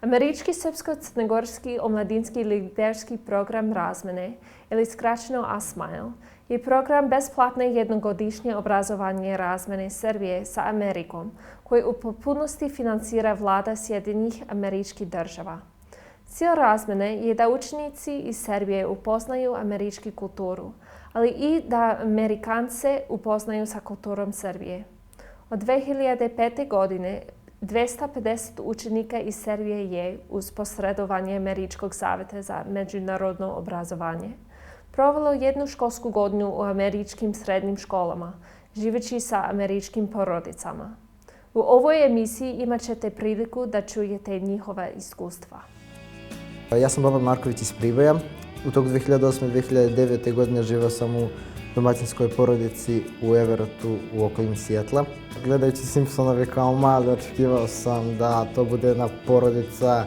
Američki srpsko-crnogorski omladinski liderski program razmene, ili skraćeno ASMILE, je program besplatne jednogodišnje obrazovanje razmene Srbije sa Amerikom, koji u potpunosti financira vlada Sjedinjenih Američkih Država. Cilj razmene je da učenici iz Srbije upoznaju američku kulturu, ali i da Amerikance upoznaju sa kulturom Srbije. Od 2005. godine 250 učenika iz Srbije je, uz posredovanje Američkog savjeta za međunarodno obrazovanje, provelo jednu školsku godinu u američkim srednjim školama, živeći sa američkim porodicama. U ovoj emisiji imat ćete priliku da čujete njihova iskustva. Ja sam Boban Marković iz Priboja. U toku 2008-2009. godine živeo sam u domaćinskoj porodici u Everettu u okolini Sijetla. Gledajući Simpsonove kao mali, očekivao sam da to bude jedna porodica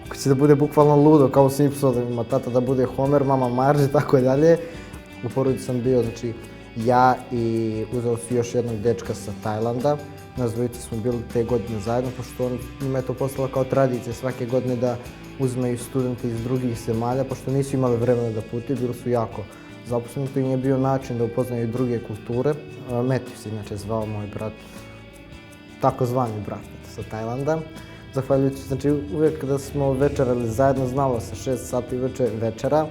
koja će da bude bukvalno ludo kao u Simpsonovima, tata da bude Homer, mama Marge i tako dalje. U porodici sam bio, ja i uzeo si još jednog dečka sa Tajlanda. Nas dvojice smo bili te godine zajedno, pošto njima je to postalo kao tradicija svake godine da uzmeju studente iz drugih zemalja, pošto nisu imali vremena da putuju, bili su jako zaposleni, to im je bio način da upoznaju druge kulture. Matthew se inače zvao moj brat, takozvani brat sa Tajlanda. Zahvaljujući, uvijek kada smo večerali zajedno, znalo se 6 sati večera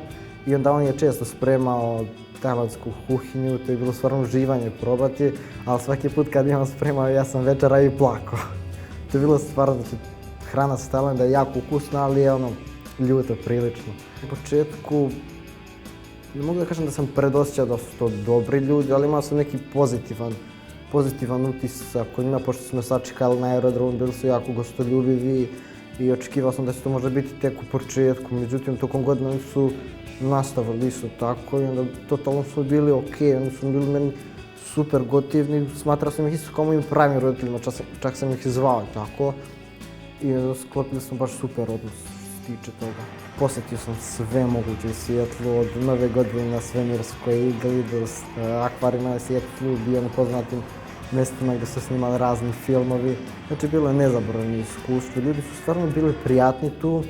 i onda on je često spremao tajlandsku kuhinju, to je bilo stvarno uživanje probati, ali svaki put kad je on spremao, ja sam večera i plakao. To je bilo stvarno, hrana sa Tajlanda je jako ukusna, ali je ljuto prilično. U početku, ne mogu da kažem da sam predosjećao da su to dobri ljudi, ali imao sam neki pozitivan utisak kod njima, pošto su me sačekali na aerodromu, bili su jako gostoljubivi i očekivao sam da će to možda biti tek u početku. Međutim, tokom godina oni su nastavili isto tako i onda totalno su bili okej, oni su bili meni super gotivni, smatrao sam ih isto kao mojim pravim roditeljima, čak sam ih zvao tako. I sklopili smo baš super odnos što se tiče toga. Posjetio sam sve moguće u Sijetlu, od Nove godine na svemirskoj igli do akvarijuma na Sijetlu, bio na poznatim mjestima gdje su snimali razni filmovi. Znači, bilo je nezaboravno iskustvo. Ljudi su stvarno bili prijatni tu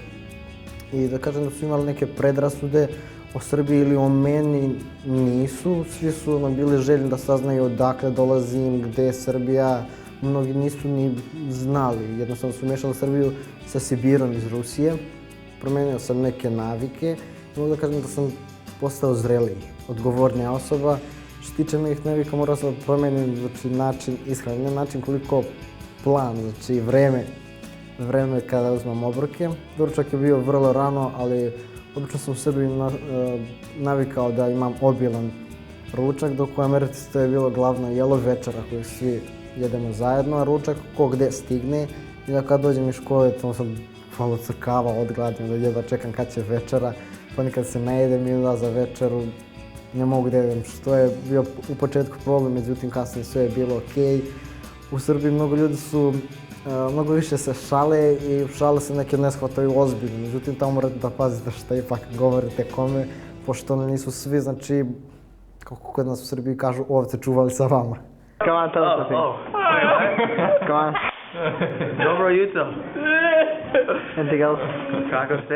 i da kažem da su imali neke predrasude o Srbiji ili o meni, nisu. Svi su bili željni da saznaju odakle dolazim, gdje je Srbija. Mnogi nisu ni znali, jednostavno su mešali Srbiju sa Sibirom iz Rusije. Promenio sam neke navike i mogu da kažem da sam postao zreliji, odgovornija osoba. Što se tiče mojih navika, morao sam da promenim način ishrane, ne način koliko plan, vreme kada uzmem obroke. Doručak je bio vrlo rano, ali obično sam u Srbiji navikao da imam obilan ručak, dok u Americi to je bilo glavno jelo večera koju svi jedemo zajedno, a ručak ko gde stigne i da kad dođem iz škole, tamo sam malo crkavao od gladi, da jedva čekam kad će večera, ponekad se ne jedem i onda za večeru ne mogu da jedem, što je bio u početku problem, međutim kasnije sve je bilo okej. U Srbiji mnogo više se šale i šale se neke ne shvataju ozbiljno, međutim tamo morate da pazite šta ipak govorite kome, pošto oni nisu svi, kako kod nas u Srbiji kažu, ovce čuvali sa vama. Come on, tell us something. Come on. Dobro jutro. Anything else? Kako ste?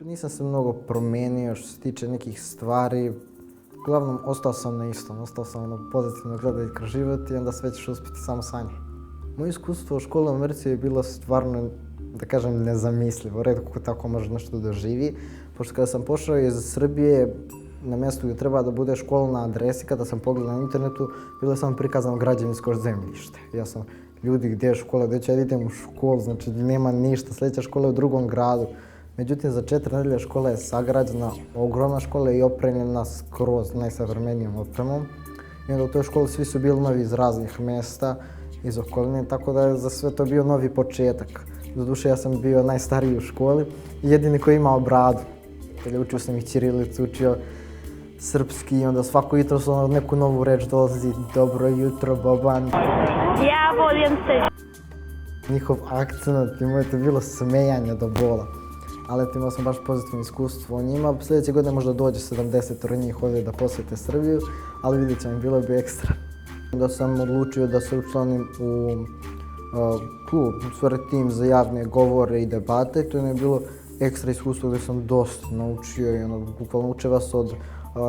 Nisam se mnogo promenio što se tiče nekih stvari. Uglavnom, ostao sam na istom. Ostao sam pozitivno gledati kroz život i onda sve ćeš uspjeti samo sanje. Moje iskustvo u školi u Americi je bilo stvarno, da kažem, nezamislivo. Retko ko tako može nešto doživi. Pošto kada sam pošao iz Srbije, na mjestu gdje treba da bude školna adresa, kada sam pogledao na internetu, bilo je samo prikazano građevinsko zemljište. Ja sam, ljudi, gdje je škola, gdje ću ja idem u školu, znači nema ništa, sljedeća škola je u drugom gradu. Međutim, za 4 nedelje škola je sagrađena, ogromna škola i opremljena skroz najsavremenijom opremom. I onda u toj školi svi su bili novi iz raznih mjesta, iz okoline, tako da je za sve to bio novi početak. Doduše, ja sam bio najstariji u školi i jedini koji imao bradu. Učio sam i ćirilicu, učio srpski i onda svako jutro su neku novu reč dolazi. Dobro jutro, Boban. Ja volim se. Njihov akcent, imao je to bilo smejanje do bola. Ali imao sam baš pozitivno iskustvo o njima. Sljedeće godine možda dođe 70 njih ovdje da posjete Srbiju, ali vidjet ćemo, bilo bi ekstra. Onda sam odlučio da se učlanim u klub, u stvari tim za javne govore i debate. To je bilo ekstra iskustvo gdje sam dosta naučio i bukvalno uče vas od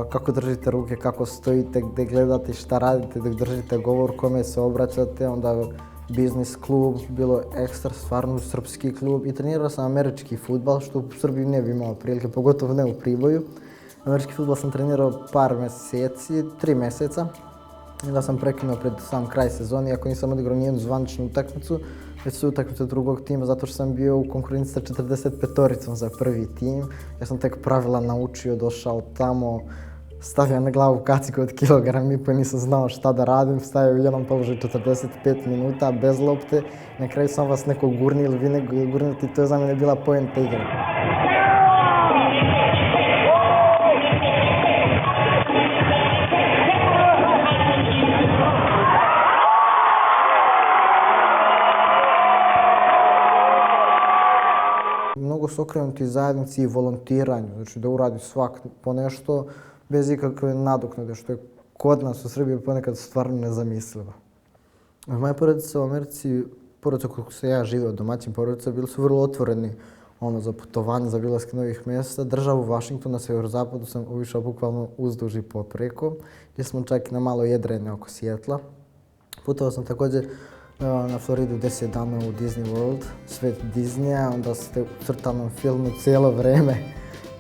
kako držite ruke, kako stojite, gdje gledate, šta radite dok držite govor, kome se obraćate, onda biznis klub, bilo ekstra, stvarno srpski klub i trenirao sam američki fudbal, što u Srbiji ne bi imao prilike, pogotovo ne u Priboju. Američki fudbal sam trenirao par mjeseci, 3 mjeseca. Onda sam prekinuo pred sam kraj sezoni, iako nisam odigrao nijednu zvaničnu utakmicu, već su utakmice drugog tima, zato što sam bio u konkurenciji sa 45-oricom za prvi tim. Ja sam tek pravila naučio, došao tamo, stavio na glavu kacigu od kilogram i pa nisam znao šta da radim, stavio u jedan položaj 45 minuta bez lopte. Na kraju sam vas neko gurni ili vi nego gurniti, to je za mene bila poenta igre. Mnogo su okrenuti zajednici i volontiranju, znači da uradi svak po nešto bez ikakve nadoknade, što je kod nas u Srbiji ponekad stvarno nezamislivo. Moja porodica u Americi, porodica kako se ja živio, domaćin porodica, bili su vrlo otvoreni za putovanje, za bilaske novih mjesta. Državu Washington na sjeverozapadu sam uvišao bukvalno uzduž i popreko, gdje smo čak i na malo jedrenje oko Sijetla. Putovao sam također na Floridu 10 dana u Disney World, svet Disneya, onda ste u crtanom filmu cijelo vreme.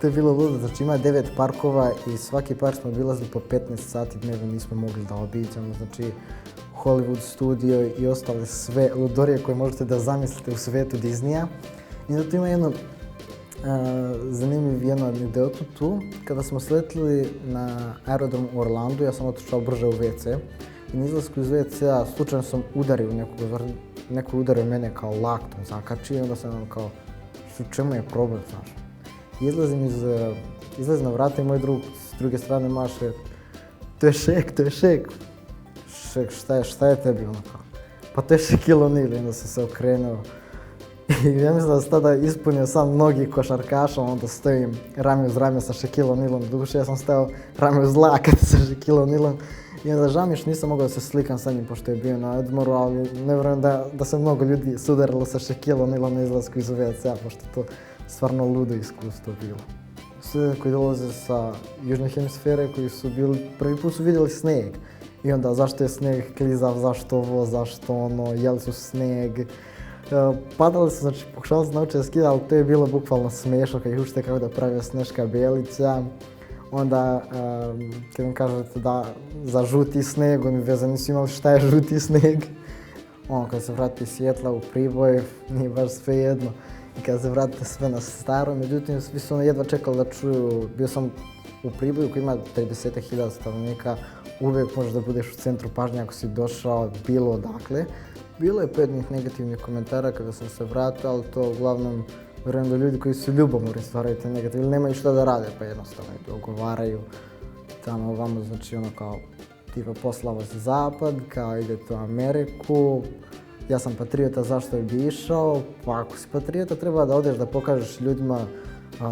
To je bilo ludo, znači ima 9 parkova i svaki park smo obilazili po 15 sati dnevno, nismo mogli da obiđemo, znači Hollywood studio i ostale sve ludorije koje možete da zamislite u svetu Disneya. I zato ima jednu zanimljivu anegdotu tu. Kada smo sletili na aerodrom u Orlandu, ja sam otišao brže u WC i na izlasku iz WC-a slučajno sam udario nekoga, neko udario mene kao laktom, zakačio i onda sam kao, u čemu je problem, znaš? Izlazim na vrata i moj drug s druge strane maše, to je Šek. Šek, šta je tebi ono kao? Pa to je Shaquille O'Neal, onda sam se okrenuo. I ja mislim da sam tada ispunio sam mnogi košarkaša, onda stojim rame uz rame sa Shaquille O'Nealom. Duše ja sam stajao rame uz lakat sa Shaquille O'Nealom. I onda žao mi što nisam mogao da se slikam sa njim pošto je bio na odmoru, ali ne vjerujem da se mnogo ljudi sudarilo sa Shaquille O'Nealom na izlasku iz WC-a, pošto to stvarno ludo iskustvo bilo. Studenti koji dolaze sa južne hemisfere koji su bili, prvi put su vidjeli snijeg. I onda zašto je snijeg klizav, zašto ovo, zašto ono, jeli su snijeg. Padali su, znači pokušali su naučiti da skida, ali to je bilo bukvalno smiješno kad ih učite kako da pravi Sneška Bjelića. Onda kad im kažete da za žuti snijeg, oni veze nisu imali šta je žuti snijeg. Kad se vrati iz Sijetla u Priboj, nije baš sve jedno. I kada se vratite sve na staro, međutim svi su jedva čekali da čuju. Bio sam u Priboju koji ima 30.000 stanovnika, uvijek možeš da budeš u centru pažnje ako si došao bilo odakle. Bilo je 5 negativnih komentara kada sam se vratio, ali to uglavnom vjerujem da ljudi koji su ljubomorni stvaraju te negativne ili nemaju šta da rade, pa jednostavno ogovaraju tamo ovamo, znači ono kao tipa posla vas zapad, kao idete u Ameriku. Ja sam patriota, zašto bi išao? Pa ako si patriota treba da odeš da pokažeš ljudima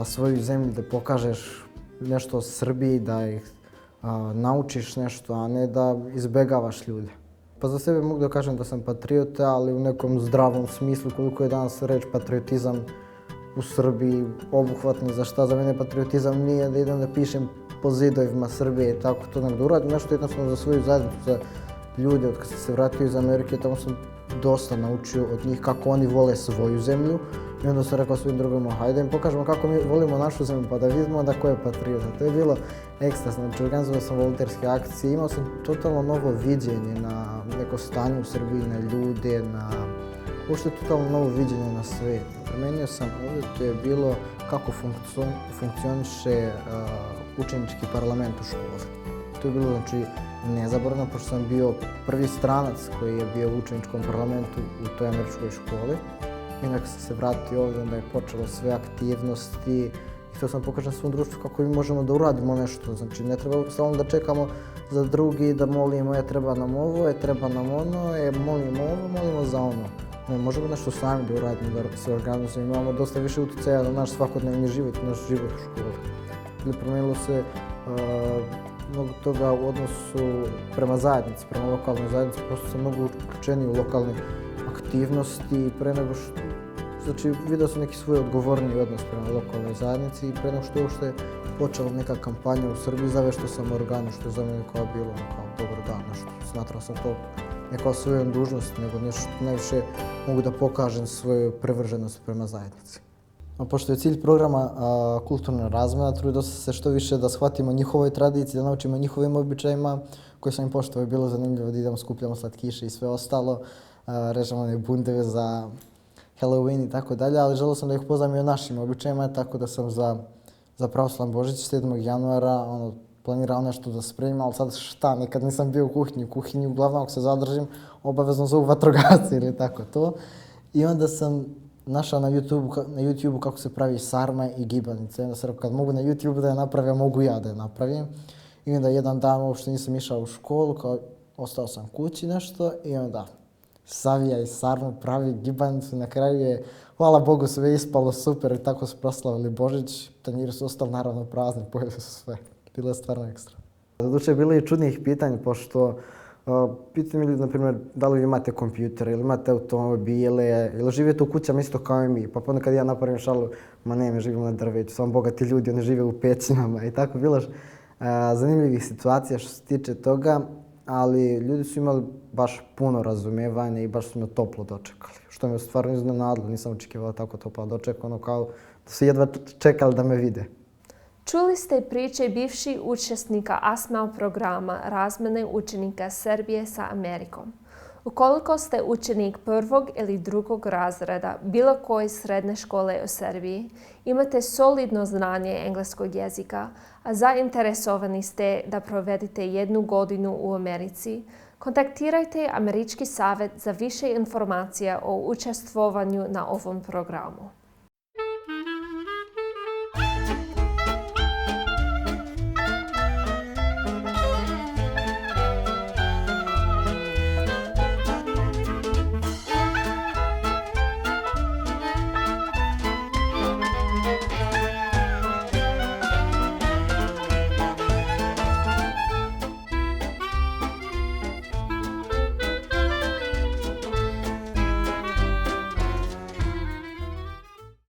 svoju zemlju, da pokažeš nešto o Srbiji, da ih naučiš nešto, a ne da izbegavaš ljude. Pa za sebe mogu da kažem da sam patriota, ali u nekom zdravom smislu, koliko je danas reč patriotizam u Srbiji obuhvatni, za šta za mene patriotizam nije da idem da pišem po zidovima Srbije i tako to, nego da uradim nešto jednostavno za svoju zajednicu, za ljude. Od kad sam se vratio iz Amerike, tamo sam dosta naučio od njih kako oni vole svoju zemlju i onda sam rekao svojim drugima, hajde im pokažemo kako mi volimo našu zemlju pa da vidimo da ko je patriota. To je bilo ekstra, znači organizovao sam volonterske akcije, imao sam totalno novo viđenje na neko stanje u Srbiji, na ljude, na uopšte totalno novo viđenje na svijet. Promenio sam ovdje, to je bilo kako funkcioniše učenički parlament u školi. To je bilo znači nezaboravno, pošto sam bio prvi stranac koji je bio u učeničkom parlamentu u toj američkoj školi. I onda kad sam se vratio ovdje, onda je počelo sve aktivnosti i htio sam pokažem svom društvu kako mi možemo da uradimo nešto. Znači ne treba samo da čekamo za drugi, da molimo treba nam ovo, treba nam ono, molimo ovo, molimo za ono. Ne, možemo nešto sami da uradimo, da se organizujemo, imamo dosta više utjecaja na naš svakodnevni život, naš život u školi. Promijenilo se mnogo toga u odnosu prema zajednici, prema lokalnoj zajednici, pošto sam mnogo uključeniji u lokalne aktivnosti pre nego što, znači vidio sam neki svoj odgovorniji odnos prema lokalnoj zajednici i pre nego što je uopšte počela neka kampanja u Srbiji, zaveštao sam organu što je za mene kao bilo kao dobar dan, nešto. Smatrao sam to ne kao svojom dužnost, nego nešto najviše mogu da pokažem svoju privrženost prema zajednici. Pošto je cilj programa kulturna razmena, trudio sam se što više da shvatimo njihovoj tradiciji, da naučimo njihovim običajima koje sam im poštovao. Je bilo zanimljivo da idemo, skupljamo slatkiše i sve ostalo, režemo one bundeve za Halloween i tako dalje, ali želeo sam da ih upoznam i o našim običajima, tako da sam za Pravoslavan Božić 7. januara planirao nešto da spremim, ali sad šta, nikad nisam bio u kuhinji uglavnom ako se zadržim, obavezno zovu vatrogasci ili tako to. I onda sam našao na YouTube kako se pravi sarma i gibanica. I onda sam rekao, kad mogu na YouTube da je napravim, mogu ja da je napravim. I onda jedan dan uopšte nisam išao u školu, kao ostao sam kući nešto i onda savija i sarmu, pravi gibanicu. Na kraju je, hvala Bogu, sve ispalo super i tako su proslavili Božić. Tanjiri su ostali naravno prazni, pojeli su sve. Bilo je stvarno ekstra. Doduše, bilo je čudnih pitanja, pošto pitaju mi, na primjer, da li vi imate kompjutere ili imate automobile ili živite u kućama isto kao i mi. Pa onda kad ja napravim šalu, ma ne, mi živimo na drveću, samo bogati ljudi, oni žive u pećinama i tako. Bilo zanimljivih situacija što se tiče toga, ali ljudi su imali baš puno razumijevanja i baš su me toplo dočekali. Što me stvarno iznenadilo, nisam očekivao tako toplo doček, ono kao da su jedva čekali da me vide. Čuli ste priče bivših učesnika ASMAL programa razmene učenika Srbije sa Amerikom. Ukoliko ste učenik prvog ili drugog razreda bilo koje srednje škole u Srbiji, imate solidno znanje engleskog jezika, a zainteresovani ste da provedete 1 godinu u Americi, kontaktirajte Američki savjet za više informacija o učestvovanju na ovom programu.